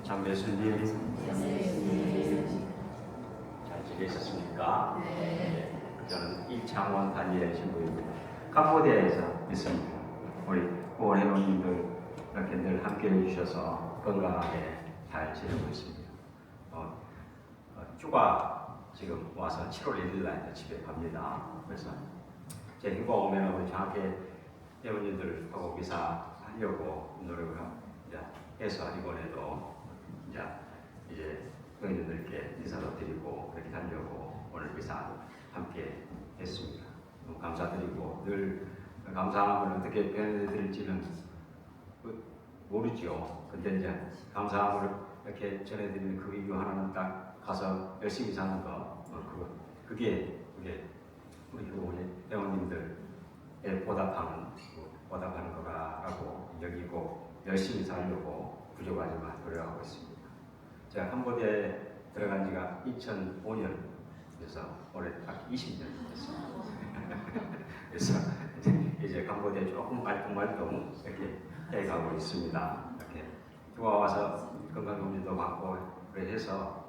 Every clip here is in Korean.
참 예수님 잘 지내셨습니까? 네. 저는 이창원 단예의 신부입니다. 캄보디아에서 있습니다. 우리 회원님들 이렇게 늘 함께 해주셔서 건강하게 잘 지내고 있습니다. 휴가 지금 와서 7월 1일 날 집에 갑니다. 그래서 제 휴가 오면 우리 장학회 회원님들하고 미사하려고 노력을 해서 이번에도 이제 회원님들께 인사도 드리고 그렇게 하려고 오늘 미사 함께 했습니다. 너무 감사드리고 늘 감사함을 어떻게 표현해드릴지는 모르죠. 근데 이제 감사함을 이렇게 전해드리는 그 이유 하나는 딱 가서 열심히 사는 거, 그게 우리 회원님들에 보답하는 거라고 여기고 열심히 살려고 부족하지만 노력하고 있습니다. 제가 캄보디아에 들어간 지가 2005년, 그래서 올해 딱 20년 됐습니다. 그래서 이제 캄보디아 조금 말똥말똥 이렇게 해가고 있습니다. 이렇게 휴가 와서 건강검진도 받고 그래서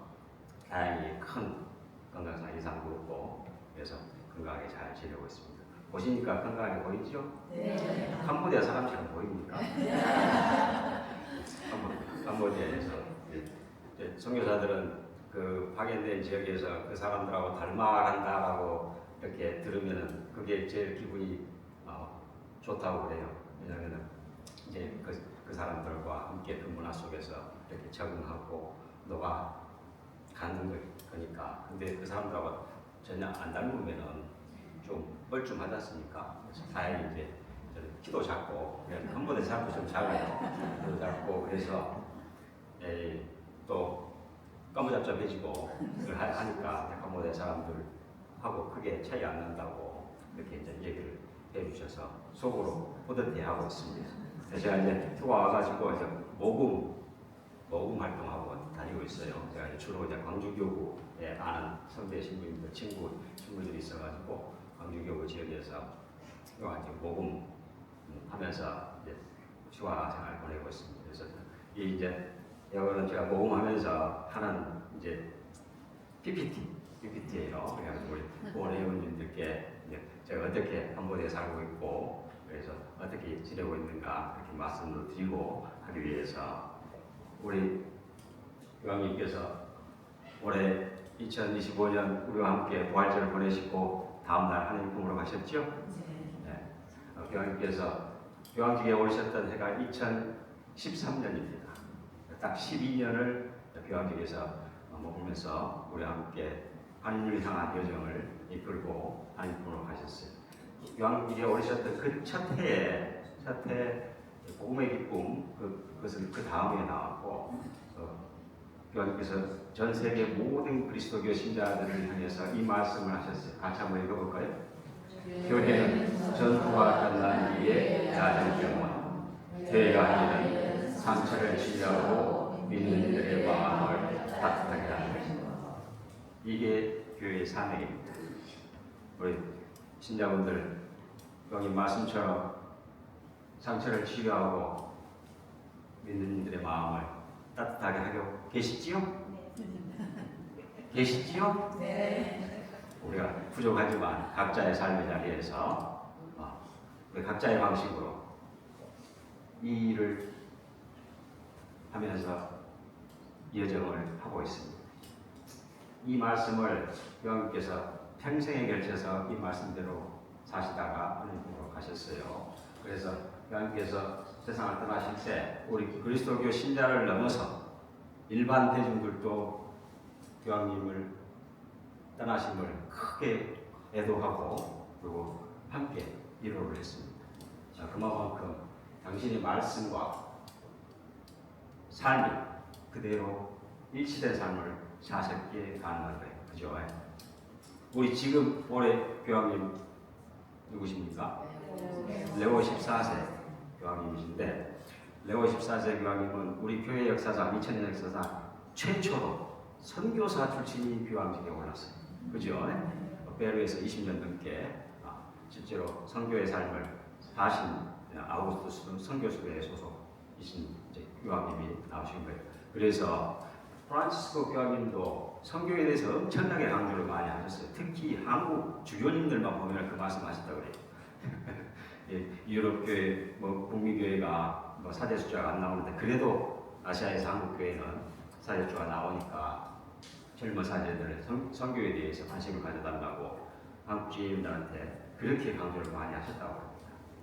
다행히 큰 건강상 이상도 없고 그래서 건강하게 잘 지내고 있습니다. 보시니까 건강하게 보이죠? 네. 캄보디아 사람처럼 보입니까? 캄보디아에서 선교사들은 그 파견된 지역에서 그 사람들하고 닮아간다라고 이렇게 들으면은 그게 제일 기분이 좋다고 그래요. 왜냐하면은 이제 그 사람들과 함께 그 문화 속에서 이렇게 적응하고 녹아가는 거니까. 근데 그 사람들하고 전혀 안 닮으면은 좀 뻘쭘하지 않습니까? 그래서 다행히 이제 키도 작고 캄보디아 사람도 좀 작아요. 키도 작고 그래서 또 까무잡잡해지고 하니까 캄보디아 사람들하고 크게 차이 안 난다고 이렇게 이제 얘기를 해주셔서 속으로 뿌듯해하고 있습니다. 제가 이제 휴가 와가지고 이제 모금 활동하고 다니고 있어요. 제가 이제 주로 이제 광주교구에 아는 선배 신부님들 친구들이 있어가지고 광주교구 지역에서 이제 모금 하면서 이제 휴가 생활 보내고 있습니다. 그래서 이제 이거는 제가 모금하면서 하는 이제 PPT예요. 그래서 우리 회원님들께 제가 어떻게 캄보디아에 살고 있고 그래서 어떻게 지내고 있는가 이렇게 말씀을 드리고 하기 위해서 우리 교황님께서 올해 2025년 우리와 함께 부활절을 보내시고 다음날 하늘품으로 가셨죠? 네. 교황님께서 교황직에 오셨던 해가 2013년입니다. 딱 12년을 교황직에서 머물면서 우리와 함께 하늘을 향한 여정을 이끌고 하늘품으로 가셨어요. 교황직에 오셨던 그 첫 해에 복음의 기쁨 그것은 그 다음에 나왔고 교황님께서 전 세계 모든 그리스도교 신자들을 향해서 이 말씀을 하셨어요. 같이 한번 읽어볼까요? 교회는 전투가 끝난 뒤에 야전병원, 교회가 아니는 상처를 치료하고 믿는 이들의 마음을 따뜻하게 하는 것입니다. 이게 교회의 사명입니다. 우리 신자분들 여기 말씀처럼 상처를 치료하고 믿는 이들의 마음을 따뜻하게 하고 계시지요? 계시지요? 네. 우리가 부족하지만 각자의 삶의 자리에서 우리 각자의 방식으로 이 일을 하면서 여정을 하고 있습니다. 이 말씀을 교황님께서 평생에 걸쳐서 이 말씀대로 사시다가 하늘나라로 가셨어요. 그래서 교황님께서 세상을 떠나실 때 우리 그리스도교 신자를 넘어서 일반 대중들도 교황님을 떠나심을 크게 애도하고 그리고 함께 위로를 했습니다. 자, 그만큼 당신의 말씀과 삶이 그대로 일치된 삶을 사셨기에 가능한 거예요. 그죠? 우리 지금 올해 교황님 누구십니까? 레오 14세 교황님이신데 레오 14세 교황님은 우리 교회 역사상 2000년 역사상 최초로 선교사 출신이 교황직에 올랐어요. 그죠? 페루에서 20년 넘게 실제로 선교의 삶을 사신 아우구스투스 선교수회의 소속이신 교황님이 나오신 거예요. 그래서 프란치스코 교황님도 선교에 대해서 엄청나게 강조를 많이 하셨어요. 특히 한국 주교님들만 보면 그 말씀하셨다고 그래요. 예, 유럽 교회, 뭐 북미 교회가 뭐 사제 숫자가 안 나오는데 그래도 아시아에서 한국 교회는 사제 숫자가 나오니까 젊은 사제들 선교에 대해서 관심을 가져달라고 한국 주님들한테 그렇게 강조를 많이 하셨다고 합니다.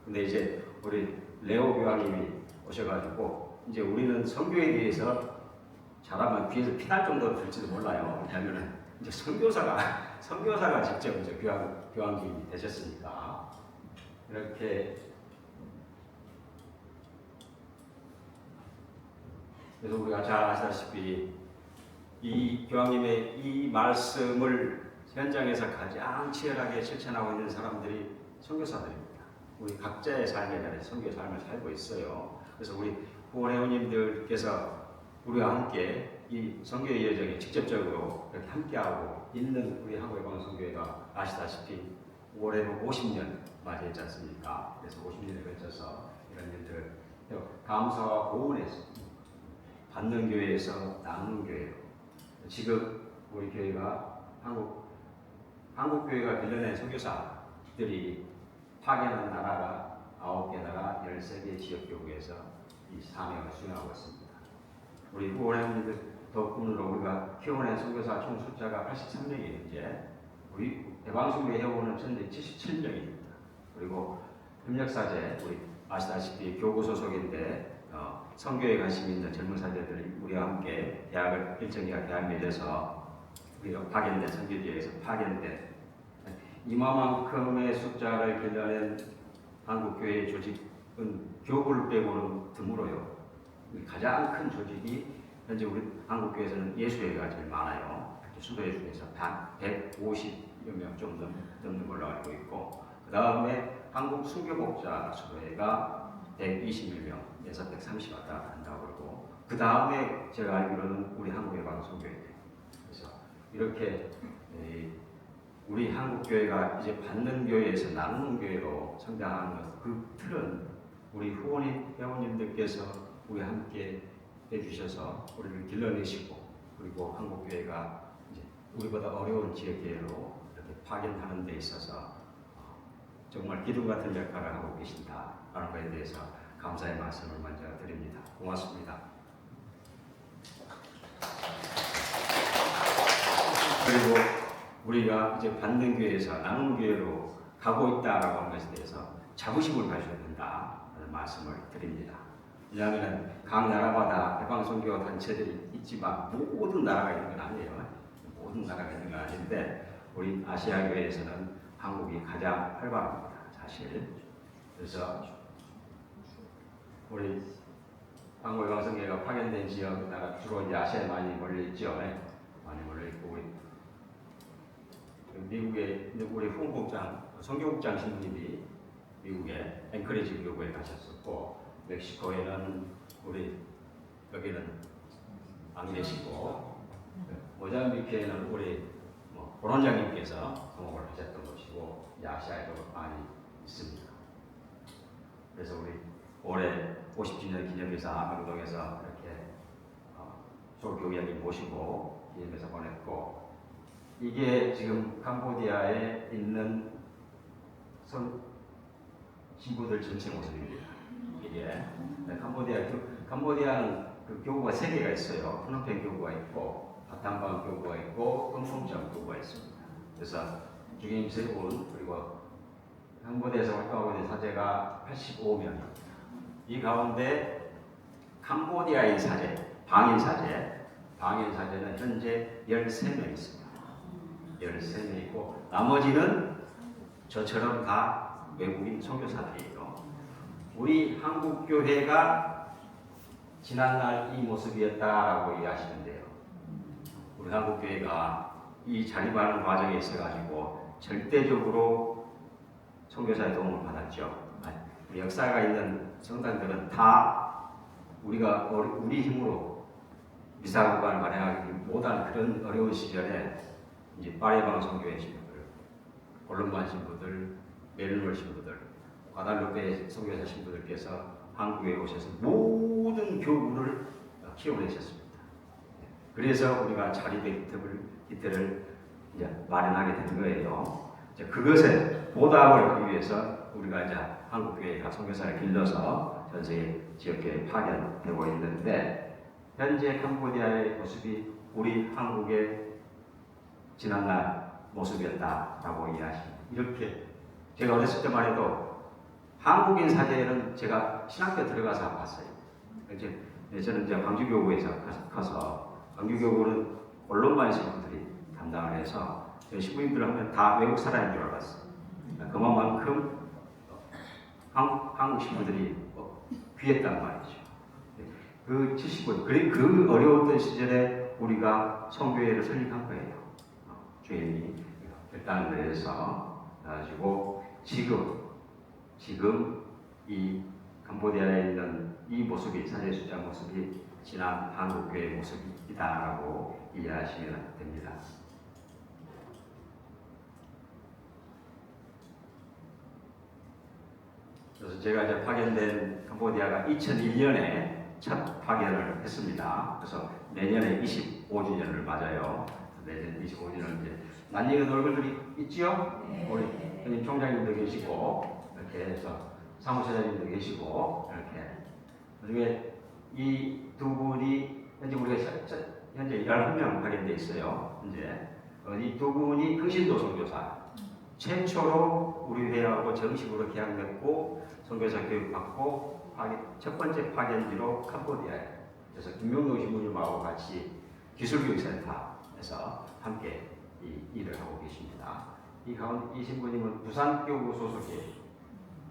근데 이제 우리 레오 교황님이 오셔가지고 이제 우리는 선교에 대해서 잘하면 귀에서 피날 정도로 들지도 몰라요. 왜냐하면 이제 선교사가 직접 이제 교황님이 되셨으니까. 이렇게 그래서 우리가 잘 아시다시피 이 교황님의 이 말씀을 현장에서 가장 치열하게 실천하고 있는 사람들이 선교사들입니다. 우리 각자의 삶에 대한 선교 삶을 살고 있어요. 그래서 우리 후원회원님들께서 우리와 함께 이 선교의 여정에 직접적으로 이렇게 함께하고 있는 우리 한국의방송교회가 아시다시피 올해로 50년 맞이했지 않습니까? 그래서 50년에 걸쳐서 이런 일들을 감사와 고운해서 받는 교회에서 나누는 교회로 지금 우리 교회가 한국 교회가 빌려낸 선교사들이 파견한 나라가 9개 나라 13개 지역교구에서 이 사명을 수행하고 있습니다. 우리 후원회원님들 덕분으로 우리가 키워낸 선교사 총 숫자가 83명이 현재 우리 대방송교회 회원은 전체 77명입니다. 그리고 협력사제 우리 아시다시피 교구 소속인데 선교에 관심 있는 젊은 사제들이 우리와 함께 대학을 일정기간 대학 맺어서 우리가 파견된 선교지에서 파견된 이만큼의 숫자를 길러낸 한국교회 조직은 교구를 빼고는 드물어요. 가장 큰 조직이 현재 우리 한국교회에서는 예수회가 제일 많아요. 수도회 중에서 150여 명 좀 넘는 걸로 알고 있고 그 다음에 한국 순교복자 수도회가 121명에서 130 왔다 한다고 그러고 그 다음에 제가 알기로는 우리 한국의 방송교회 그래서 이렇게 우리 한국교회가 이제 받는 교회에서 나누는 교회로 성장하는 것 그 틀은 우리 회원님들께서 우리와 함께 해주셔서 우리를 길러내시고 그리고 한국교회가 이제 우리보다 어려운 지역교회로 이렇게 파견하는 데 있어서 정말 기둥 같은 역할을 하고 계신다라는 것에 대해서 감사의 말씀을 먼저 드립니다. 고맙습니다. 그리고 우리가 이제 받는 교회에서 나누는 교회로 가고 있다라고 하는 것에 대해서 자부심을 가져야 된다라는 말씀을 드립니다. 왜냐하면 각 나라마다 해방선교 단체들이 있지만 모든 나라가 있는 건 아니에요. 모든 나라가 있는 건 아닌데 우리 아시아 교회에서는 한국이 가장 활발합니다. 사실. 그래서 우리 한국 해방선교회가 파견된 지역 나라 주로 이제 아시아에 많이 몰려 있죠. 많이 몰려 있고 우리 미국에 우리 후원국장 선교국장 신부님이 미국에 앵커리지 교구에 가셨었고 멕시코에는 우리 여기는 안 계시고 모자ம்பி크에는 우리 본원장님께서 동업을 하셨던 것이고 아시아에도 많이 있습니다. 그래서 우리 올해 50주년 기념해서 아메리카에서 이렇게 조교위원님 모시고 기념해서 보냈고 이게 지금 캄보디아에 있는 신부들 전체 모습입니다. 이게 캄보디아는 그 교구가 3개가 있어요. 프놈펜 교구가 있고 바탕방 교구가 있고 끔성점 교구가 있습니다. 그래서 주임 3분 그리고 캄보디아에서 활동하고 있는 사제가 85명입니다. 이 가운데 캄보디아인 사제, 방인 사제는 현재 13명 있습니다. 13명 있고 나머지는 저처럼 다 외국인 선교사들이에요. 우리 한국교회가 지난날 이 모습이었다라고 이해하시면 돼요. 우리 한국교회가 이 자립하는 과정에 있어가지고 절대적으로 선교사의 도움을 받았죠. 우리 역사가 있는 성당들은 다 우리가 우리 힘으로 미사구간을 마련하기 못한 그런 어려운 시절에 이제 파리방 선교회 신부들, 콜롬반 신부들, 멜몰 신부들, 과달루페 선교사 신부들께서 한국에 오셔서 모든 교구를 키워내셨습니다. 그래서 우리가 자립의 기틀을 이제 마련하게 된 거예요. 이제 그것에 보답을 하기 위해서 우리가 이제 한국교회가 선교사를 길러서 전 세계 지역교회에 파견되고 있는데, 현재 캄보디아의 모습이 우리 한국의 지난날 모습이었다라고 이해하십니다. 이렇게 제가 어렸을 때만 해도 한국인 사제는 제가 신학교 들어가서 봤어요. 저는 이제 광주교구에서 가서, 광주교구는 언론관 신부들이 담당을 해서 신부님들 하면 다 외국 사람인 줄 알았어요. 그만큼 한국 신부들이 귀했단 말이죠. 그 70년, 그 어려웠던 시절에 우리가 성교회를 설립한 거예요. 주님이 결단을 해서 가지고 지금 이 캄보디아에 있는 이 모습이, 사제수장 모습이 지난 한국교회의 모습이다라고 이해하시면 됩니다. 그래서 제가 이제 파견된 캄보디아가 2001년에 첫 파견을 했습니다. 그래서 내년에 25주년을 맞아요. 내년 25주년 이제 난리는 얼굴들이 있지요? 네. 우리 현임 총장님도 계시고, 이렇게 해서 사무처장님도 계시고, 이렇게. 나중에 이 두 분이 현재 우리가 현재 11명 파견돼 있어요. 이제 이 두 분이 흥신도 선교사 최초로 우리 회하고 정식으로 계약 맺고 선교사 교육 받고 첫 번째 파견지로 캄보디아에, 그래서 김명동 신부님하고 같이 기술교육센터에서 함께 이 일을 하고 계십니다. 이 신부님은 부산교구 소속의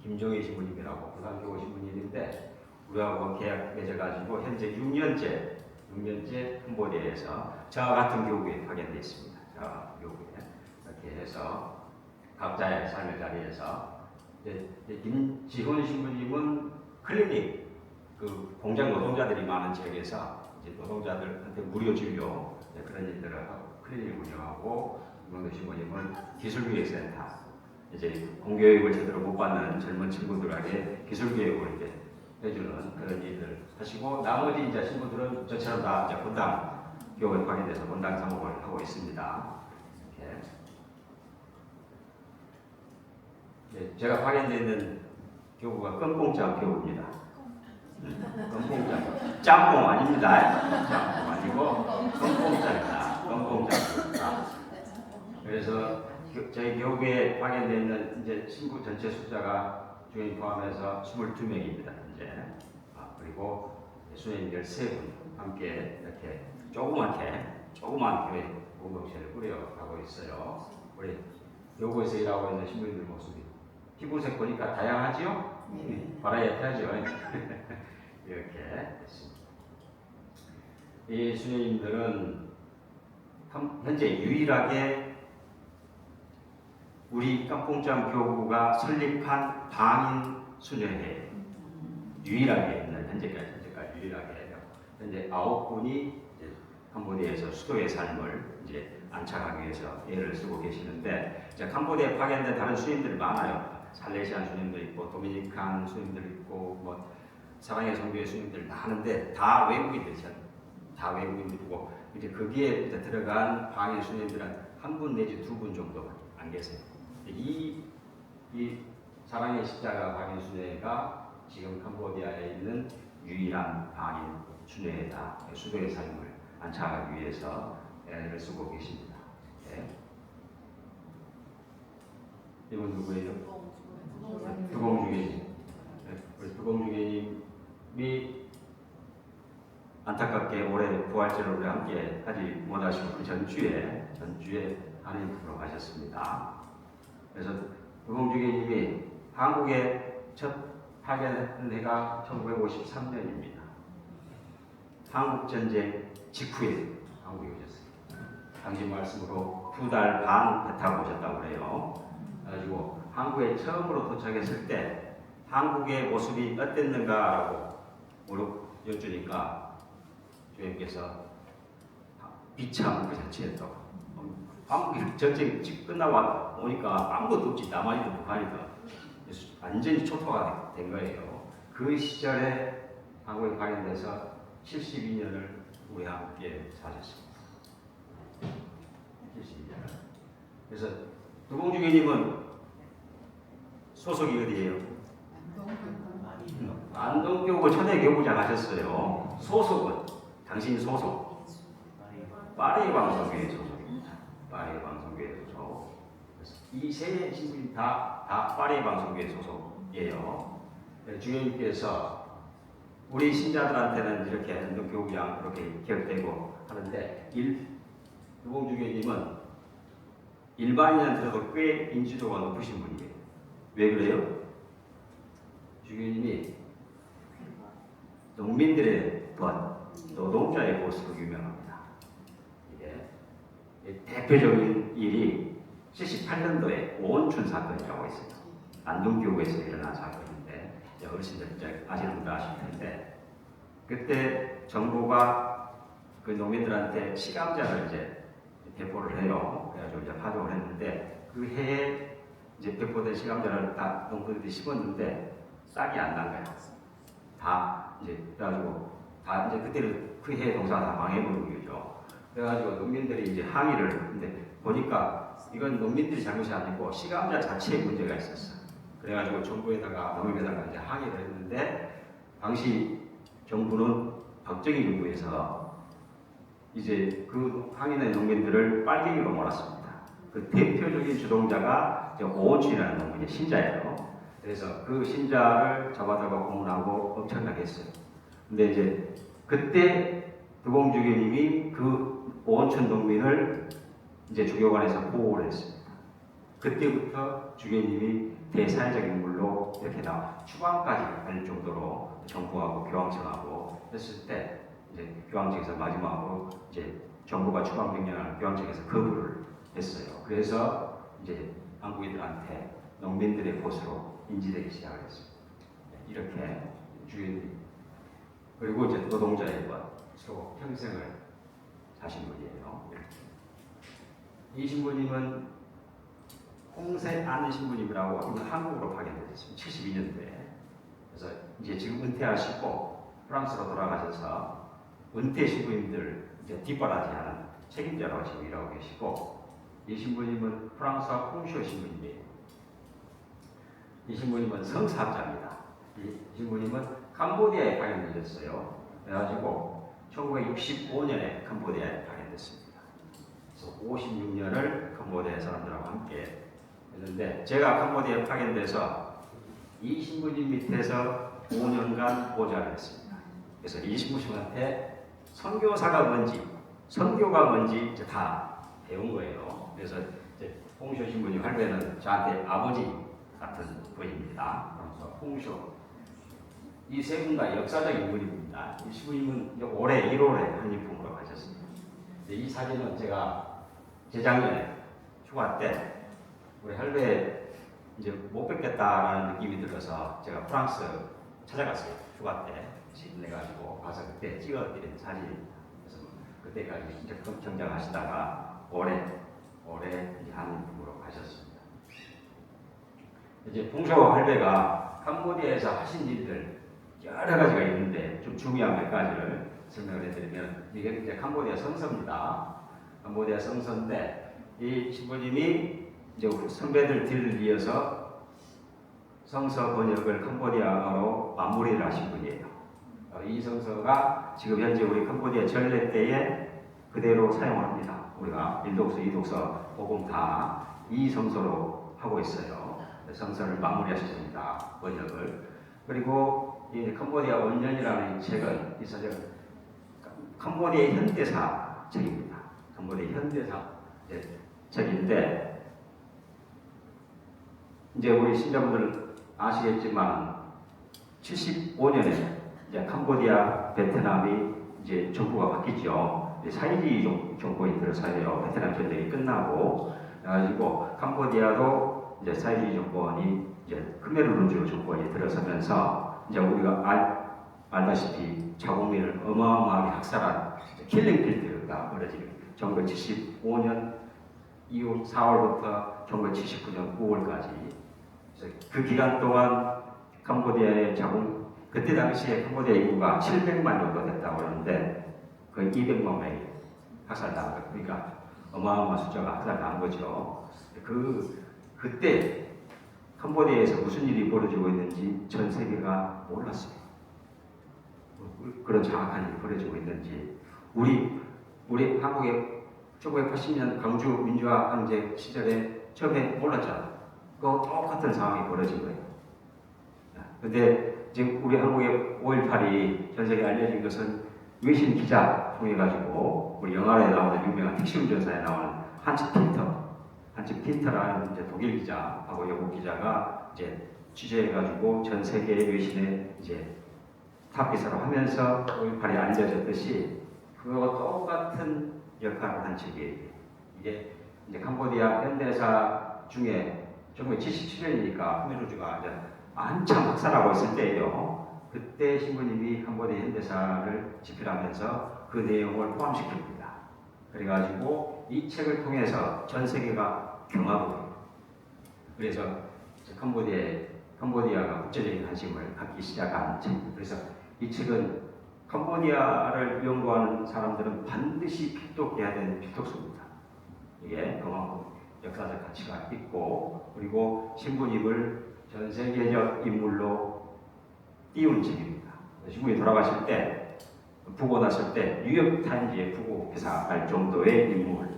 김종희 신부님이라고, 부산교구 신부님인데 우리하고 계약 맺어가지고 현재 6년째 캄보디아에서 저와 같은 교구에 파견되어 있습니다. 저와 교구에 이렇게 해서 각자의 삶의 자리에서 김지훈 신부님은 클리닉, 그 공장 노동자들이 많은 지역에서 이제 노동자들한테 무료 진료 그런 일들을 하고 클리닉을 운영하고, 김명도 신부님은 기술교육센터, 이제 공교육을 제대로 못 받는 젊은 친구들에게 기술교육을 이제 해주는 그런 일들 하시고, 나머지 이제 신부들은 저처럼 다 이제 본당 교육에 파견돼서 본당 사목을 하고 있습니다. 이렇게. 네, 제가 파견되어 있는 교구가 껌뽕짱 교구입니다. 껌뽕짱, 짬뽕 아닙니다. 짬뽕 아니고 껌뽕짱입니다. 껌뽕짱. 그래서 저희 교구에 파견되어 있는 이제 신부 전체 숫자가 주인 포함해서 22명입니다. 현재. 그리고 수녀님 13분 함께 이렇게 조그만 교회 공동체를 꾸려가고 있어요. 우리 교구에서 일하고 있는 신부님들 모습이 피부색 보니까 다양하지요? 바라이어티하죠. 이렇게 됐습니다. 이 수녀님들은 현재 유일하게 우리 깜뽕짱 교구가 설립한 방인 수녀회 유일하게 있는 현재까지 유일하게 현재 9분이 캄보디아에서 수도의 삶을 이제 안착하기 위해서 애를 쓰고 계시는데, 이제 캄보디아에 파견된 다른 수님들이 많아요. 살레시안 수님도 있고 도미니칸 수님들 있고 뭐 사랑의 성교의 수님들 많은데 다 외국인들이잖아요. 다 외국인들이고 이제 거기에 이제 들어간 방인 수님들은 한 분 내지 두 분 정도 안 계세요. 이 사랑의 십자가 방인 수녀회가 지금 캄보디아에 있는 유일한 방인 수녀회다. 수도의 삶을 안착하기 위해서 애를 쓰고 계십니다. 네. 이분 누구예요? 두공주교님. 우리 두공주교님이 안타깝게 올해 부활절을 우리 함께 하지 못하시고 그 전주에 하느님으로 가셨습니다. 그래서 두공주교님이 한국에 첫 파견한 해가 1953년입니다. 한국전쟁 직후에 한국에 오셨어요. 당시 말씀으로 2달 반 배 타고 오셨다고 그래요. 그래가지고 한국에 처음으로 도착했을 때 한국의 모습이 어땠는가라고 여쭈니까 주님께서 비참 그 자체였다고. 한국이 전쟁 끝나고 오니까 아무것도 없지. 남아있는 북한이다. 완전히 초토화가 된 거예요. 그 시절에 한국에 파견돼서 72년을 우리 함께 사셨습니다. 그래서 두봉주교님은 소속이 어디예요? 안동교구 초대교구장 하셨어요. 소속은 당신 소속 파리 방송교회 소속입니다. 파리 방송교회 소속. 이 세 신부님 다 파리 방송교회 소속이에요. 주교님께서 우리 신자들한테는 이렇게 안동교구장 그렇게 기억되고 하는데 두봉주교님은 일반인한테도 꽤 인지도가 높으신 분이에요. 왜 그래요? 주교님이 농민들의 것, 노동자의 곳으로 유명합니다. 이게 대표적인 일이 78년도에 오온춘 사건이라고 있어요. 안동교구에서 일어난 사건인데 어르신들 이제 아시는 분들 아실 텐데 그때 정부가 그 농민들한테 시감자를 이제 배포를 해요. 그래가지고 이제 파종을 했는데 그 해에 이제 배포된 시감자를 다 농부들이 심었는데 싹이 안 난 거야. 다 이제 그래가지고 다 이제 그때는 그 해 동사가 다 망해버린 거죠. 그래가지고 농민들이 이제 항의를 근데 보니까 이건 농민들이 잘못이 아니고 시감자 자체에 문제가 있었어. 그래가지고 정부에다가 농협에다가 이제 항의를 했는데 당시 정부는 박정희 정부에서 이제 그 항의된 농민들을 빨갱이로 몰았습니다. 그 대표적인 주동자가 오온춘이라는 농민의 신자예요. 그래서 그 신자를 잡아다가 고문하고 엄청나게 했어요. 근데 이제 그때 두봉주교님이 그 오온춘 농민을 이제 주교관에서 보호를 했습니다. 그때부터 주교님이 대사회적 인물로 이렇게 추방까지 할 정도로 정부하고 교황청하고 했을 때 이제 교황청에서 마지막으로 이제 정부가 추방 명령을 교황청에서 거부를 했어요. 그래서 이제 한국인들한테 농민들의 곳으로 인지되기 시작을 했습니다. 이렇게 주인들이 그리고 이제 노동자의 것으로 평생을 사신 분이에요. 이 신부님은 홍세안 신부님이라고 이분 한국으로 파견되셨습니다. 72년도에. 그래서 이제 지금 은퇴하시고 프랑스로 돌아가셔서 은퇴 신부님들 이제 뒷바라지하는 책임자로 지금 일하고 계시고 이 신부님은 프랑스와 퐁쇼 신부님이에요. 이 신부님은 성사학자입니다. 이 신부님은 캄보디아에 파견되셨어요. 그래가지고 1965년에 캄보디아에 파견됐습니다. 그래서 56년을 캄보디아 사람들하고 함께 했는데 제가 캄보디아에 파견돼서 이 신부님 밑에서 5년간 보좌를 했습니다. 그래서 이 신부님한테 선교사가 뭔지, 선교가 뭔지 이제 다 배운 거예요. 그래서 이제 홍쇼 신부님 할배는 저한테 아버지 같은 분입니다. 그래서 홍쇼 이 세 분과 역사적 인물입니다. 이 신부님은 올해 1월에 한일품으로 가셨습니다. 이 사진은 제가 재작년에 휴가 때 우리 할배 이제 못 뵙겠다라는 느낌이 들어서 제가 프랑스 찾아갔어요. 휴가 때 내가지고 가서 그때 찍어드린 사진입니다. 그래서 그때까지 이제 정장하시다가 올해 이제 한일품으로 가셨습니다. 이제 봉쇼 할배가 캄보디아에서 하신 일들 여러 가지가 있는데 좀 중요한 몇 가지를 설명을 해드리면 이게 이제 캄보디아 성서입니다. 캄보디아 성서인데 이 신부님이 이제 우리 선배들 뒤를 이어서 성서 번역을 캄보디아어로 마무리를 하신 분이에요. 이 성서가 지금 현재 우리 캄보디아 전례 때에 그대로 사용을 합니다. 우리가 1독서, 2독서, 복음 다 이 성서로 하고 있어요. 성서를 마무리하셨습니다. 번역을. 그리고 이 캄보디아 원년이라는 이 책은 이 사실은 캄보디아 현대사 책입니다. 캄보디아 현대사 책인데 이제 우리 신자분들 아시겠지만 75년에 이제 캄보디아, 베트남이 이제 정부가 바뀌죠. 사이지 정권이 들어서요. 베트남 전쟁이 끝나고 그래가지고 캄보디아도 이제 사이지 정권이 이제 크메르룬주 정권이 들어서면서 이제 우리가 알다시피 자국민을 어마어마하게 학살한 킬링필드가 벌어지는 1975년 2월 4월부터 1979년 9월까지 그 기간 동안 캄보디아의 그때 당시에 캄보디아 인구가 700만 정도 됐다고 하는데 거의 200만 명이 학살당한 거예요. 그러니까 어마어마한 숫자가 학살당한 거죠. 그때 캄보디아에서 무슨 일이 벌어지고 있는지 전 세계가 몰랐어요. 그런 정확한 일이 벌어지고 있는지. 우리 한국의 1980년 광주 민주화 항쟁 시절에 처음에 몰랐잖아. 그 똑같은 상황이 벌어진 거예요. 근데 지금 우리 한국의 5.18이 전 세계에 알려진 것은 외신 기자 통해 가지고 우리 영화에 나오는 유명한 택시운전사에 나오는 한츠 핀터라는 이제 독일 기자하고 영국 기자가 이제 취재해가지고 전 세계 외신에 이제 탑 기사로 하면서 5.18이 알려졌듯이 그거 똑같은 역할을 한 책이에요. 이게 이제 캄보디아 현대사 중에 1977년이니까 khmer rouge가 이제 한참 학살하고 있을 때예요. 그때 신부님이 캄보디아 현대사를 집필하면서 그 내용을 포함시킵니다. 그래가지고 이 책을 통해서 전 세계가 경악을 해요. 그래서 캄보디아가 국제적인 관심을 갖기 시작한 책. 그래서 이 책은 캄보디아를 연구하는 사람들은 반드시 필독해야 되는 필독서입니다. 이게 그만큼 역사적 가치가 있고, 그리고 신부님을 전 세계적 인물로 띄운 책입니다. 신부님이 돌아가실 때, 부고 났을 때 뉴욕타임즈에 부고 기사할 정도의 인물,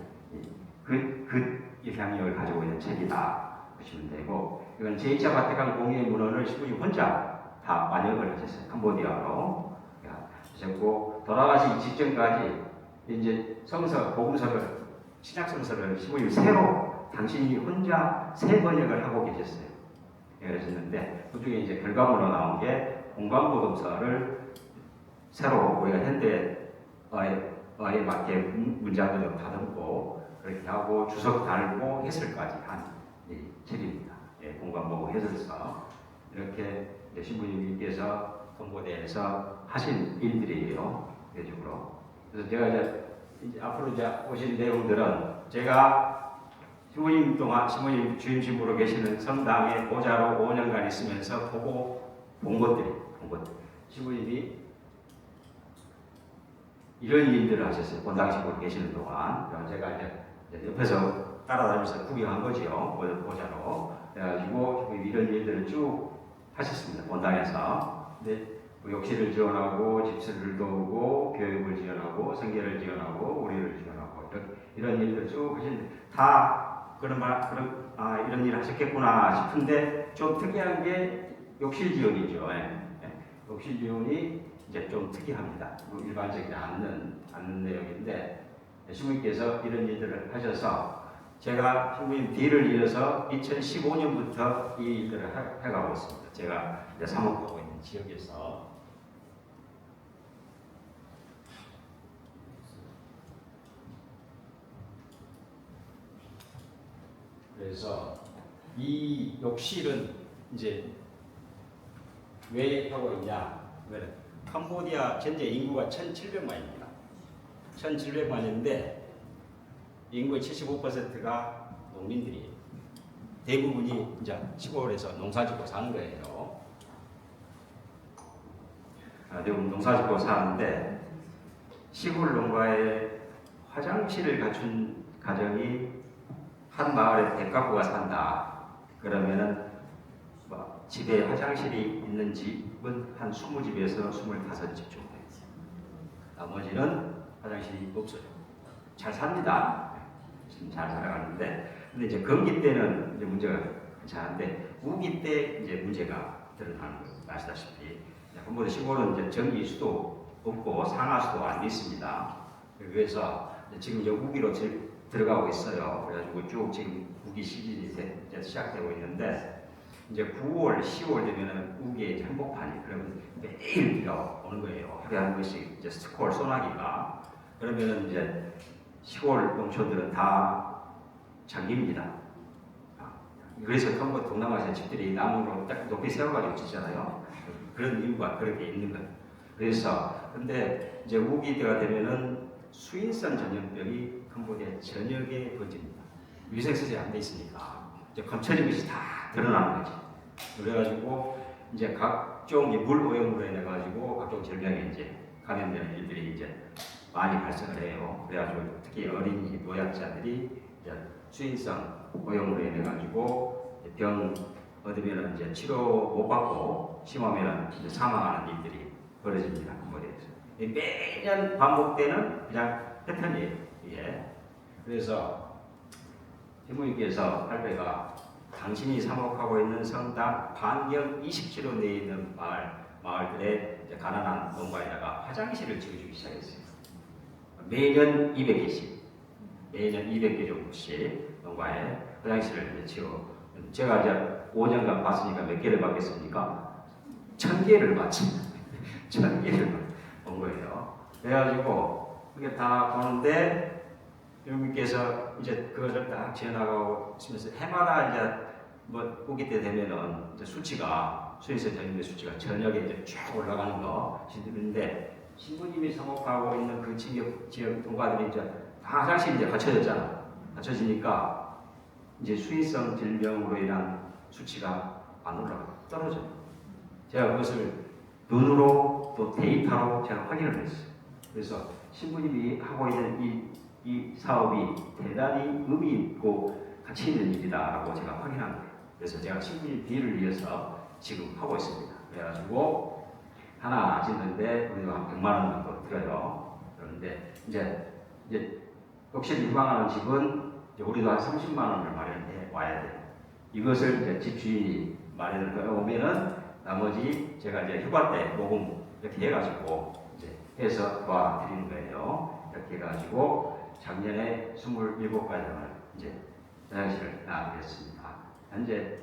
그 영향력을 가지고 있는 책이다 보시면 되고, 이건 제2차 바티칸 공의회 문헌을 신부님 혼자 다 번역을 하셨어요. 캄보디아로 하셨고, 돌아가시기 직전까지 이제 성서, 복음서를, 신약 성서를 신부님 새로 당신이 혼자 새 번역을 하고 계셨어요. 그러셨는데 그 중에 이제 결과물로 나온 게 공관복음서를 새로 우리가 현대어에 맞게 문장들을 다듬고 그렇게 하고 주석 달고 해설까지 한 책입니다. 공관복음 해설서. 이렇게 신부님께서 캄보디아에서 하신 일들이에요. 대중으로. 그래서 제가 이제 앞으로 이제 오신 내용들은 제가 신부님 주임 신부로 계시는 성당에 보좌로 5년간 있으면서 보고 본 것들. 신부님이 이런 일들을 하셨어요. 본당 신부로 계시는 동안. 제가 이제 옆에서 따라다니면서 구경한 거지요. 보좌로. 그래가지고 이런 일들을 쭉 하셨습니다. 본당에서. 근데 욕실을 지원하고 집수를 도우고 교육을 지원하고 성계를 지원하고 우리를 지원하고 이런 일들 쭉 하시는데 다 이런 일 하셨겠구나 싶은데 좀 특이한 게 욕실 지원이죠. 욕실 지원이 이제 좀 특이합니다. 일반적이지 않는 내용인데 신부님께서 이런 일들을 하셔서 제가 신부님 뒤를 이어서 2015년부터 이 일들을 해가고 있습니다. 제가 이제 사목하고 있는 지역에서. 그래서 이 욕실은 이제 왜 하고 있냐? 캄보디아 현재 인구가 1,700만입니다. 1,700만인데 인구의 75%가 농민들이에요. 대부분이 이제 시골에서 농사짓고 사는 거예요. 대부분 농사짓고 사는데 시골 농가에 화장실을 갖춘 가정이 한 마을에 100가구가 산다. 그러면은 집에 화장실이 있는 집은 한 20집에서 25집 정도 있어요. 나머지는 화장실이 없어요. 잘 삽니다. 지금 잘 살아가는데, 근데 이제 건기 때는 이제 문제가 괜찮은데 우기 때 이제 문제가 드러나는 거 아시다시피 캄보디아 시골은 이제 전기수도 없고 상하수도 안 있습니다. 그래서 지금 이제 우기로 들어가고 있어요. 그래가지고 쭉 지금 우기 시즌이 이제 시작되고 있는데 이제 9월, 10월 되면은 우기의 한복판이 그러면 매일 비가 오는 거예요. 하루에 한 번씩 이제 스콜 소나기가 그러면은 이제 시골 농촌들은 다 잠깁니다. 그래서 캄보디아 동남아시아 집들이 나무로 딱 높이 세워가지고 짓잖아요. 그런 이유가 그렇게 있는 거예요. 그래서 근데 이제 우기 때가 되면은 수인성 전염병이 캄보디아 전역에 번집니다. 위생시설이 안 돼 있으니까 이제 감춰진 것이 다 드러나는 거지. 그래가지고 이제 각종 물 오염으로 인해 가지고 각종 질병에 이제 감염되는 일들이 이제 많이 발생을 해요. 그래가지고 특히 어린이 노약자들이 이제 수인성 오염으로 인해 가지고 병 얻으면 이제 치료 못 받고 심하면 이제 사망하는 일들이 벌어집니다. 캄보디아에서 매년 반복되는 그냥 패턴이에요. 이게 그래서 신부님께서 할배가 당신이 사목하고 있는 성당 반경 20km 내에 있는 마을들의 이제 가난한 농가에다가 화장실을 지어주기 시작했어요. 매년 200개씩, 매년 200개 정도씩 농가에 화장실을 지어. 제가 이제 5년간 봤으니까 몇 개를 받겠습니까? 1000개를 받지. 1000개를 본 거예요. 그래가지고 그게 다 보는데 여러분께서 이제 그것을 딱 지어나가고 있으면서 해마다 이제 뭐 우기 때 되면은 이제 수치가 수인성 전염의 수치가 저녁에 이제 쭉 올라가는 거 신부인데 신부님이 사목하고 있는 그 지역 농가들이 이제 다 화장실이 이제 갖춰졌잖아. 갖춰지니까 이제 수인성 질병으로 인한 수치가 안 올라가 떨어져요. 제가 그것을 눈으로 또 데이터로 제가 확인을 했어요. 그래서 신부님이 하고 있는 이 사업이 대단히 의미 있고 가치 있는 일이다라고 제가 확인한 거예요. 그래서 제가 신부님 뒤를 이어서 지금 하고 있습니다. 그래가지고 하나 짓는데 우리가 한 100만 원 정도 들어요. 그런데 이제 욕실 유방하는 집은 이제 우리도 한 30만 원을 마련해 와야 돼요. 이것을 이제 집주인이 마련을 해오면은 나머지 제가 이제 휴가 때 모금 이렇게 해가지고 이제 해서 도와드리는 거예요. 이렇게 해가지고 작년에 27가정을 이제 화장실을 놔드렸습니다. 현재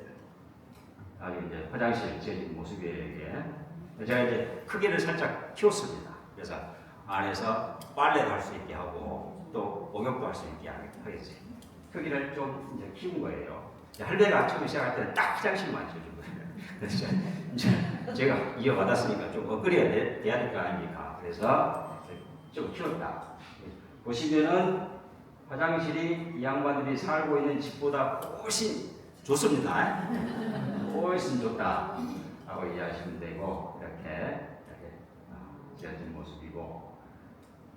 아주 이제 화장실 지어진 모습이에요. 제가 이제 크기를 살짝 키웠습니다. 그래서 안에서 빨래도 할 수 있게 하고 또 목욕도 할 수 있게 하겠지. 크기를 좀 이제 키운 거예요. 할배가 처음 시작할 때는 딱 화장실만 지어준 거예요. 그래서 이제 제가 이어받았으니까 좀 업그레이드 돼야 될 거 아닙니까? 그래서 좀 키웠다. 보시면은 화장실이 이 양반들이 살고 있는 집보다 훨씬 좋습니다. 훨씬 좋다. 라고 이해하시면 되고, 이렇게 지어진 모습이고,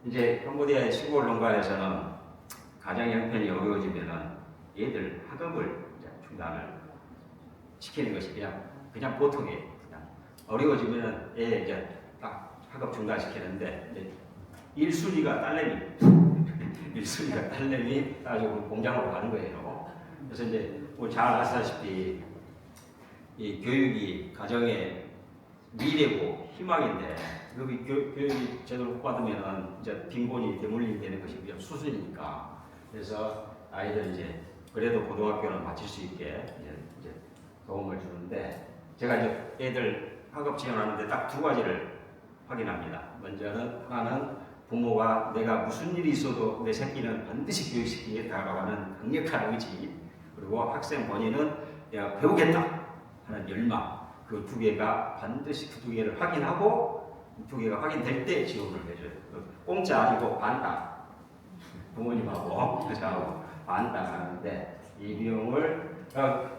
이제 캄보디아의 시골 농가에서는 가정 형편이 어려워지면은 얘들 학업을 이제 중단을 시키는 것이 그냥 보통이에요. 그냥 어려워지면은 얘 이제 딱 학업 중단시키는데, 이제 1순위가 딸내미 따지고 공장으로 가는 거예요. 그래서 이제 뭐 잘 아시다시피 이 교육이 가정의 미래고 희망인데 여기 교육이 제대로 못 받으면 이제 빈곤이 대물림되는 것이 수순이니까 그래서 아이들 이제 그래도 고등학교는 마칠 수 있게 이제 도움을 주는데 제가 이제 애들 학업 지원하는데 딱 두 가지를 확인합니다. 먼저는 하나는 부모가 내가 무슨 일이 있어도 내 새끼는 반드시 교육시키겠다라고 하는 강력한 의지, 그리고 학생 본인은 내가 배우겠다 하는 열망, 그 두 개가 반드시 그 두 개를 확인하고 두 개가 확인될 때 지원을 해줘요. 공짜 아니고 반땅. 부모님하고 저하고 반땅 하는데 이 비용을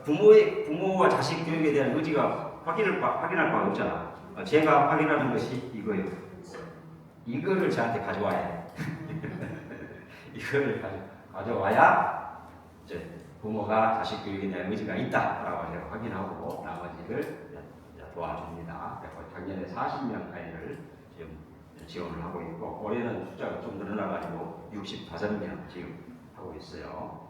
부모와 자식 교육에 대한 의지가 확인할 바가 없잖아. 제가 확인하는 것이 이거예요. 이거를 저한테 가져와야 해. 이거를 가져와야 이제 부모가 자식 교육에 대한 의지가 있다라고 제가 확인하고 나머지를 도와줍니다. 작년에 40명 아이를 지금 지원을 하고 있고 올해는 숫자가 좀 늘어나가지고 65명 지금 하고 있어요.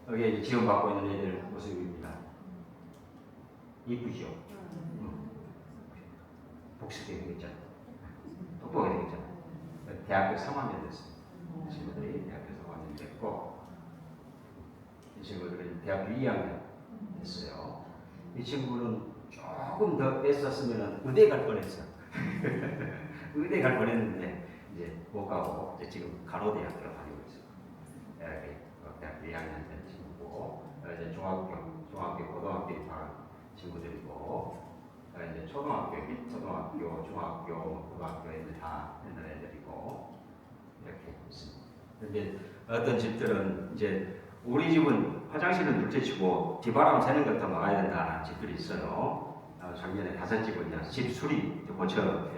여기 이제 지원받고 있는 애들 모습입니다. 이쁘죠? 복습이 되겠죠? 똑똑하게 되겠죠? 대학교 3학년 됐어요. 친구들이 대학교 3학년 됐고 이 친구들은 대학교 2학년 됐어요. 이 친구는 조금 더 애썼으면 의대 갈 뻔했어요. 의대 갈 뻔했는데 이제 못 가고 이제 지금 간호대학교 다니고 있어요. 대학교 2학년 된 친구고 이제 중학교, 고등학교 입학한 친구들이고 이제 초등학교, 초등학교, 중학교, 고등학교 애들 다 있는 애들이고 이렇게 있습니다. 근데 어떤 집들은 이제 우리 집은 화장실은 둘째치고 뒷바람 새는 것도 막아야 된다는 집들이 있어요. 작년에 5집을 이제 집 수리 고쳐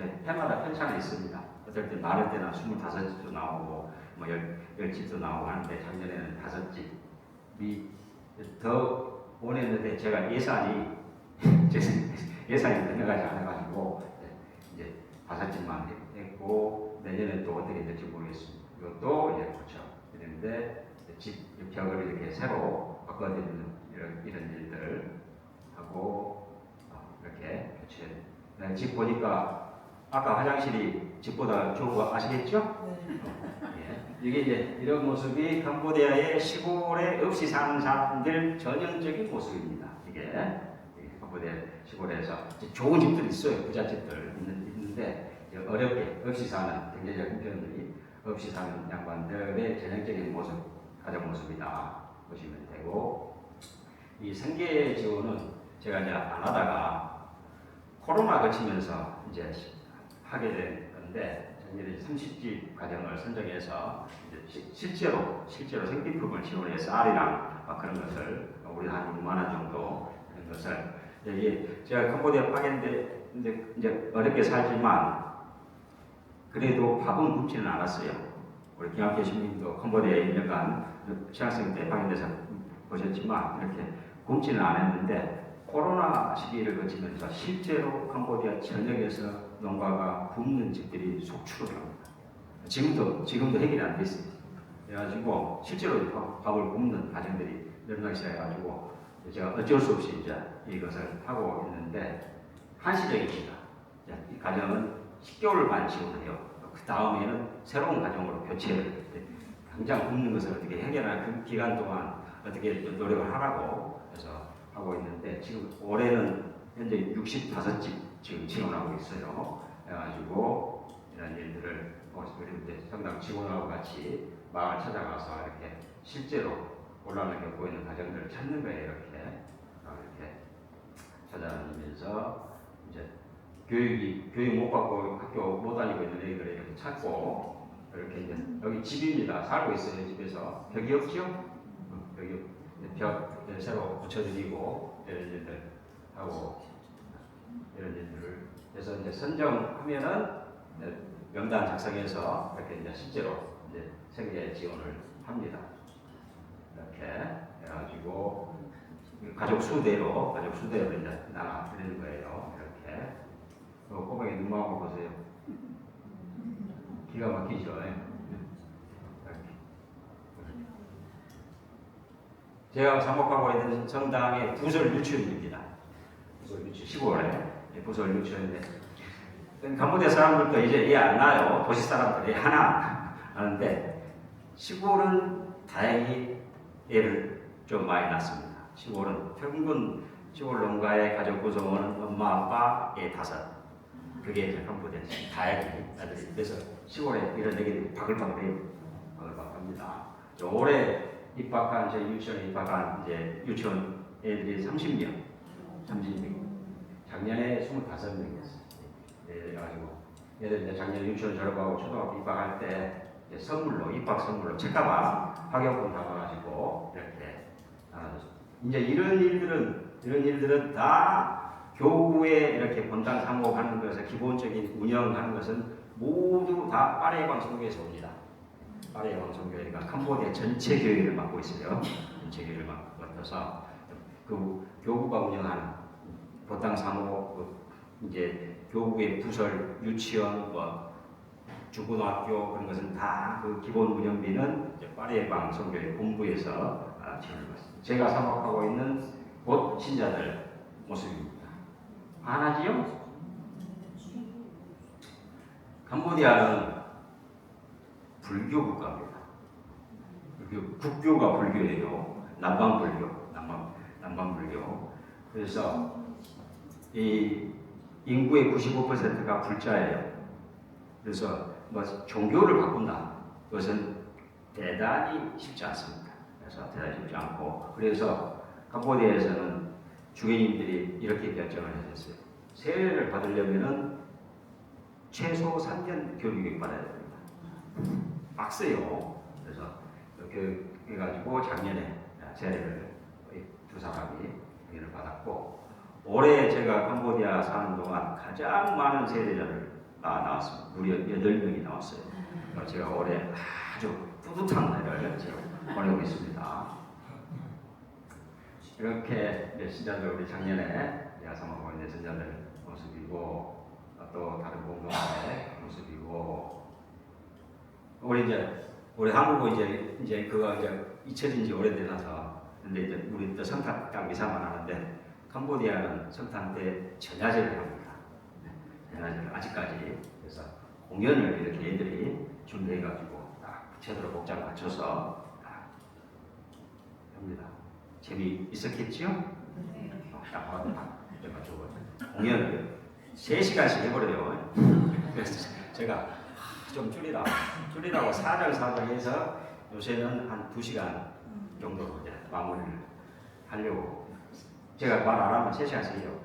해마다 편차는 있습니다. 어떨 때 많을 때는 25집도 나오고 뭐 10집도 나오고 하는데 작년에는 5집이 더 원했는데 제가 예산이 끝나가지 않아가지고 이제 5집만 했고 내년에 또 어떻게 될지 모르겠습니다. 이것도 이제 그렇죠. 그런데 집 벽을 이렇게 새로 바꿔드리는 이런 일들 하고 이렇게 교체. 집 보니까 아까 화장실이 집보다 좋은 거 아시겠죠? 예. 이게 이제 이런 모습이 캄보디아의 시골에 없이 사는 사람들 전형적인 모습입니다. 이게 캄보디아 시골에서 좋은 집들이 있어요. 부잣집들 있는데 어렵게 없이 사는 경제적 형편들이 없이 사는 양반들의 전형적인 모습, 가정 모습이다 보시면 되고, 이 생계 지원은 제가 이제 안 하다가 코로나 거치면서 이제 하게 된 건데, 작년에 30집 가정을 선정해서 이제 실제로 생필품을 지원해 쌀이랑 그런 것을 우리 한 6만 원 정도 그런 것을 이게 제가 캄보디아 파견인데 이제 어렵게 살지만 그래도 밥은 굶지는 않았어요. 우리 김학재 신부님도 캄보디아에 1년간 신학생 때 파견돼서 보셨지만 이렇게 굶지는 않았는데 코로나 시기를 거치면서 실제로 캄보디아 전역에서 농가가 굶는 집들이 속출을 합니다. 지금도 해결이 안 돼 있습니다. 그래가지고 실제로 밥을 굶는 가정들이 늘어나기 시작해가지고 제가 어쩔 수 없이 이제 이것을 하고 있는데 한시적입니다. 이 가정은 10개월 반 지원해요. 그 다음에는 새로운 가정으로 교체를 당장 굶는 것을 어떻게 해결할 그 기간 동안 어떻게 노력을 하라고 해서 하고 있는데 지금 올해는 현재 65집 지금 지원하고 있어요. 그래가지고 이런 일들을 우리 성당 직원하고 같이 마을 찾아가서 이렇게 실제로 혼란을 겪고 있는 가정들을 찾는 거예요. 이렇게 찾아다니면서 이제 교육 못 받고 학교 못 다니고 있는 애들을 이렇게 찾고 이렇게 이제 여기 집입니다. 살고 있어요. 집에서 벽이 없죠? 벽이 벽 새로 붙여드리고 이런 일들 하고 이런 일들을 해서 이제 선정하면은 명단 작성해서 이렇게 이제 실제로 이제 생계 지원을 합니다. 이렇게 해가지고 가족 수대로 이제 나눠 드리는 거예요. 이렇게 꼬박이 눈만 보세요. 기가 막히죠. 제가 사목하고 있는 성당의 부설 유치원입니다. 부설 유치원 시골에 부설 유치원인데 캄보디아 사람들도 이제 이해 안 나요. 도시 사람들이 하나 하는데 시골은 다행히 애를 좀 많이 낳습니다. 시골은 평균 시골 농가의 가족 구성원은 엄마, 아빠, 애 5. 그게 이제 캄보디아 다행히 애들이. 그래서 시골에 이런 애들이 바글바글해요. 바글바글합니다. 올해 입학한 제 유치원에 입학한 이제 유치원 애들이 30명. 작년에 25명이었어요. 그래가지고 얘들 이제 작년에 유치원 졸업하고 초등학교 입학할 때 선물로 입학 선물로 책가방 학용품 담아가지고 이렇게 이제 이런 일들은 다 교구에 이렇게 본당 상목하는 것을 기본적인 운영하는 것은 모두 다 파레 방송교회에서 옵니다. 파레 방송교회가 캄보디아 전체 교회를 맡고 있어요. 전체 교회를 맡아서 그 교구가 운영하는 본당 상목 이제 교구의 부설 유치원 중고등학교 그런 것은 다 그 기본 운영비는 파레 방송교회 본부에서 지원을 받습니다. 제가 사목하고 있는 곧 신자들 모습입니다. 하나지요? 캄보디아는 불교 국가입니다. 국교가 불교예요. 남방불교. 그래서 이 인구의 95%가 불자예요. 그래서 종교를 바꾼다. 그것은 대단히 쉽지 않습니다. 그래서 대단히 쉽지 않고 그래서 캄보디아에서는 주교님들이 이렇게 결정을 해줬어요. 세례를 받으려면은 최소 3년 교육을 받아야 됩니다. 빡세요. 그래서 이렇게 해가지고 작년에 세례를 두 사람이 세례를 받았고 올해 제가 캄보디아 사는 동안 가장 많은 세례자를 나왔습니다. 무려 8명이 나왔어요. 제가 올해 아주 뿌듯한 해를 보내고 있습니다. 이렇게 신자들 우리 작년에 야사모고 있는 신자들 모습이고 또 다른 공동체 모습이고 우리 한국은 이제 그거 이제 잊혀진 지 오래돼서 근데 이제 우리 또 성탄 미사만 하는데 캄보디아는 성탄 때 전야제를 합니다. 전야제를 아직까지 그래서 공연을 이렇게 애들이 준비해가지고 딱 제대로 복장 맞춰서 합니다. 재미있었겠지요? 네. 딱 봐도 해가지고 공연을 3시간씩 해버려요. 그래서 제가 좀 줄이라고 사절사절해서 요새는 한 2시간 정도로 이제 마무리를 하려고 제가 말 안 하면 3시간씩 해요.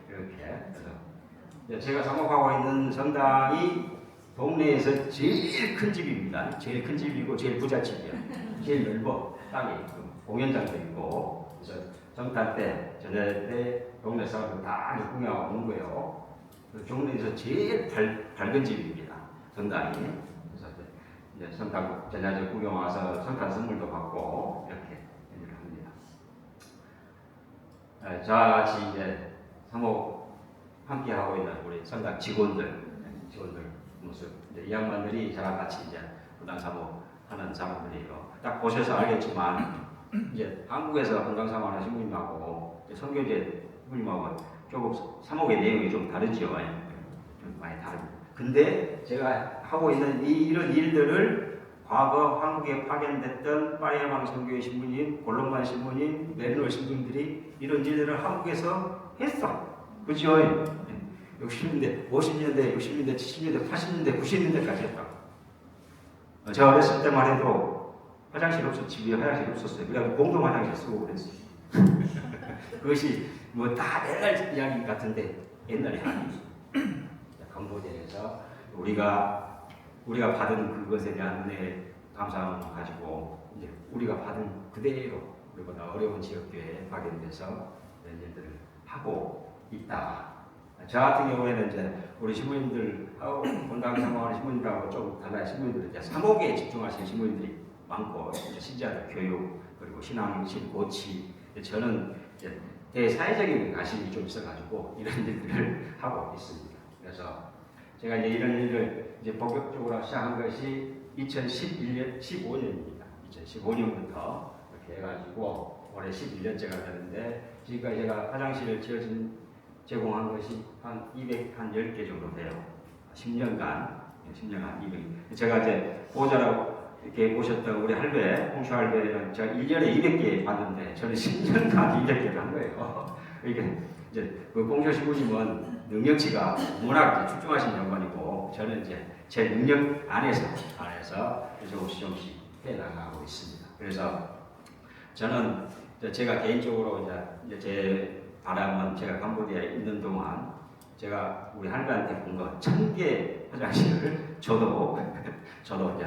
이렇게 그래서 제가 사목하고 있는 성당이 동네에서 제일 큰 집입니다. 제일 큰 집이고 제일 부잣집이에요. 제일 넓어 땅이 공연장도 있고 그래서 성탄 때 전에 때 동네 사람들 다 구경하고 오는 거예요. 동네에서 제일 밝은 집입니다. 성당이. 그래서 이제 성당 전야제 구경 와서 성탄 선물도 받고 이렇게 일을 합니다. 저와 같이 이제 사목 함께 하고 있는 우리 성당 직원들 모습 이제 이 양반들이 저랑 같이 이제 분당 사목 하는 사람들이에요. 딱 보셔서 알겠지만 이제 한국에서 분당 사목 하는 신부님하고 선교제 신부님하고 조금 사목의 내용이 좀 다르죠. 좀 많이 다릅니다. 근데 제가 하고 있는 이런 일들을 과거 한국에 파견됐던 파리야망 선교회 신부님, 골롬반 신부님, 메르노 신부님들이 이런 일들을 한국에서 했어. 그죠? 60년대, 50년대, 60년대, 70년대, 80년대, 90년대까지 했다. 제가 어렸을 때만 해도 화장실 없었, 집에 화장실 없었어요. 그래서 공동 화장실 쓰고 그랬어요. 그것이 뭐 다 옛날 이야기 같은데 옛날에 아니지. 캄보디아에서 우리가 받은 그것에 대한 은혜 감사함을 가지고 이제 우리가 받은 그대로 그리고 어려운 지역교회에 파견돼서 이런 일들을 하고 있다. 저 같은 경우에는 이제 우리 신부님들하고 본당 사모하는 신부님들하고 좀 달라요. 신부님들은 이제 사목에 집중하시는 신부님들이 많고 신자들 교육 그리고 신앙신 고치 저는 이제 대사회적인 관심이 좀 있어가지고 이런 일들을 하고 있습니다. 그래서 제가 이제 이런 일을 이제 본격적으로 시작한 것이 2011년, 15년입니다. 2015년부터 이렇게 해가지고 올해 11년째가 되는데 지금까지 제가 화장실을 제공한 것이 한 210개 정도 돼요. 10년간 200. 제가 이제 보호자라고 이렇게 보셨던 우리 할배, 홍수 할배는 제가 1년에 200개 받는데 저는 10년간 200개를 한 거예요. 이게 이제 그 공조 신부님은 능력치가 워낙 출중하신 양반이고 저는 이제 제 능력 안에서 조금씩 해 나가고 있습니다. 그래서 저는 제가 개인적으로 이제 제 바람은 제가 캄보디아에 있는 동안 제가 우리 할배한테 본 거 1000개 화장실을 저도 이제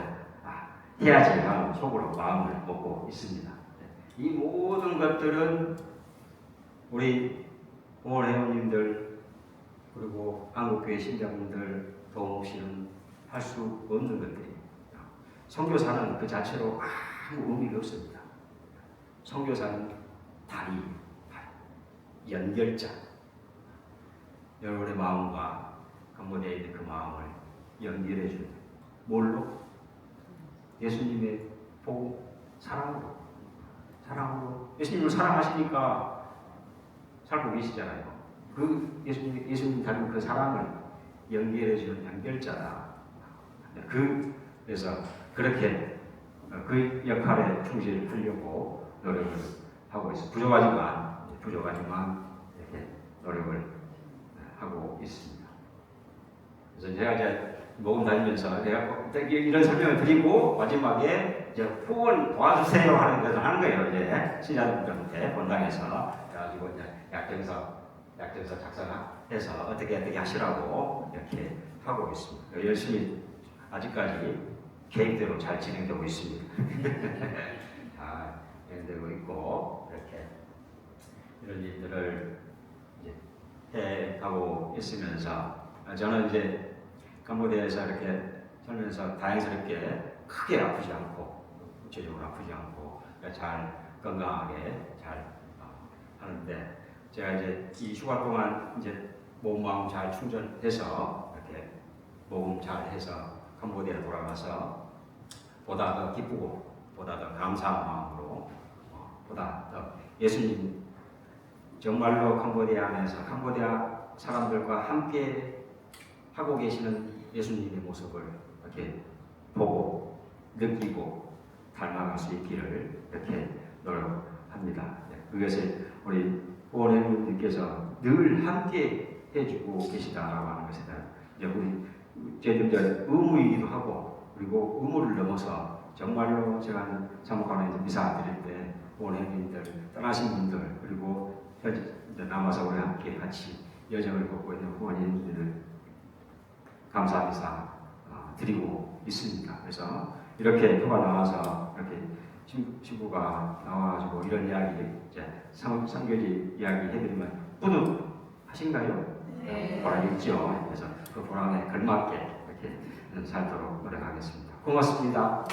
해야지 하는 속으로 마음을 먹고 있습니다. 이 모든 것들은 우리 공원 회원님들 그리고 한국교회 신자분들 도움 없이는 할 수 없는 것들이에요. 선교사는 그 자체로 아무 의미가 없습니다. 선교사는 다리, 연결자. 여러분의 마음과 캄보디아에 있는 그 마음을 연결해 주는 뭘로? 예수님의 복음, 사랑으로 예수님을 사랑하시니까 살고 계시잖아요. 그 예수님 닮은 그 사랑을 연결해 주는 연결자다. 그래서 그렇게 그 역할에 충실하려고 노력을 하고 있습니다. 부족하지만 이렇게 노력을 하고 있습니다. 그래서 제가 이제 모금 다니면서 이런 설명을 드리고 마지막에 이제 후원 도와주세요 하는 것을 하는 거예요. 이제 신자들한테 본당에서 그래가지고 이제 약정서 작성해서 어떻게 하시라고 이렇게 하고 있습니다. 열심히 아직까지 계획대로 잘 진행되고 있습니다. 진행되고 있고 이렇게 이런 일들을 이제 해가고 있으면서 저는 이제 캄보디아에서 이렇게 살면서 다행스럽게 크게 아프지 않고 구체적으로 아프지 않고 잘 건강하게 잘 하는데 제가 이제 이 휴가 동안 이제 몸 마음 잘 충전해서 이렇게 모금 잘 해서 캄보디아 돌아가서 보다 더 기쁘고 보다 더 감사한 마음으로 보다 더 예수님 정말로 캄보디아 안에서 캄보디아 사람들과 함께 하고 계시는 예수님의 모습을 이렇게 보고 느끼고 닮아갈 수 있기를 이렇게 노력합니다. 그것을 우리 후원회님께서 늘 함께 해주고 계시다라고 하는 것에 대한 이제 우리 저희들 의무이기도 하고 그리고 의무를 넘어서 정말로 제가 사목관에서 미사 드릴 때 후원회님들 떠나신 분들 그리고 이제 남아서 우리 함께 같이 여정을 걷고 있는 후원회님들을 감사 미사 드리고 있습니다. 그래서 이렇게 표가 나와서 이렇게 신부가 나와가지고 이런 이야기 이제 상교지 이야기 해드리면 뿌듯하신가요? 네. 보람 있죠. 그래서 그 보람에 걸맞게 이렇게 살도록 노력하겠습니다. 고맙습니다.